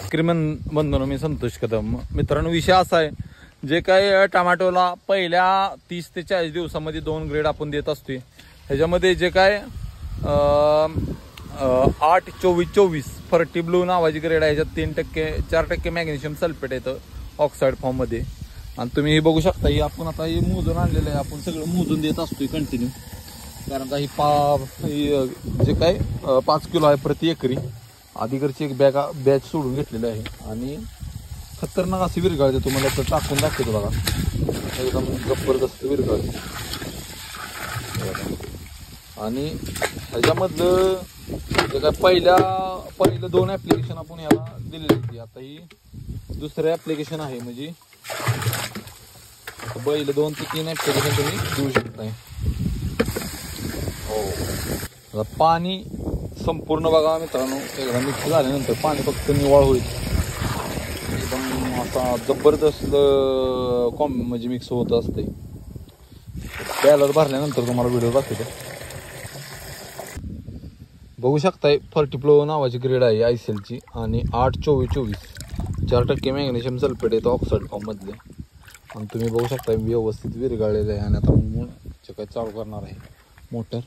शेतकरी बंधूंनो, मी संतोष कदम. मित्रांनो, विषय असा आहे, जे काय टोमॅटोला पहिल्या 30 ते 40 दिवसामध्ये 2 ग्रेड आपण देत असतोय. ह्याच्यामध्ये जे काय 8-24-24 फर्टी ब्लू नावाची ग्रेड आहे. ह्याच्यात 4% मॅग्नेशियम सल्फेट येतं ऑक्साईड फॉर्ममध्ये. आणि तुम्ही हे बघू शकता, ही आपण आता हे मोजून आणलेलं आहे. आपण सगळं मोजून देत असतोय कंटिन्यू, कारण का ही जे काय 5 किलो आहे प्रति एकरी. अलीकडची एक बॅच सोडून घेतलेली आहे आणि खतरनाक अशी विरघळते. तुम्हाला तर टाकून दाखवतो बघा, एकदम जबरदस्त विरघळते. आणि ह्याच्यामधलं जे काय पहिलं 2 ॲप्लिकेशन आपण याला दिलेली होती. आता ही दुसरं ॲप्लिकेशन आहे, म्हणजे पहिलं 2 ते 3 ॲप्लिकेशन तुम्ही देऊ शकताय. हो, पाणी संपूर्ण बघा मित्रांनो, एकदा मिक्स झाल्यानंतर पाणी फक्त निवाळ होईल. एकदम असा जबरदस्त म्हणजे मिक्स होत असते. बॅलर भरल्यानंतर तुम्हाला व्हिडिओ दाखवतो. बघू शकताय, फर्टिप्लो नावाची ग्रेड आहे आयसेलची आणि 8-24-24 4% मॅग्नेशियम सल्फेट येतं ऑक्साईड फॉर्ममधले. आणि तुम्ही बघू शकता व्यवस्थित विरघळलेलं आहे. आणि आता मी काय चालू करणार आहे मोटर.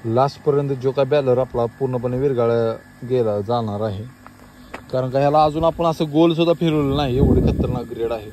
लास्टपर्यंत जो काय बॅलर आपला पूर्णपणे विरघळला जाणार आहे, कारण का ह्याला अजून आपण असं गोल सुद्धा फिरवलं नाही, एवढी खतरनाक ग्रेड आहे.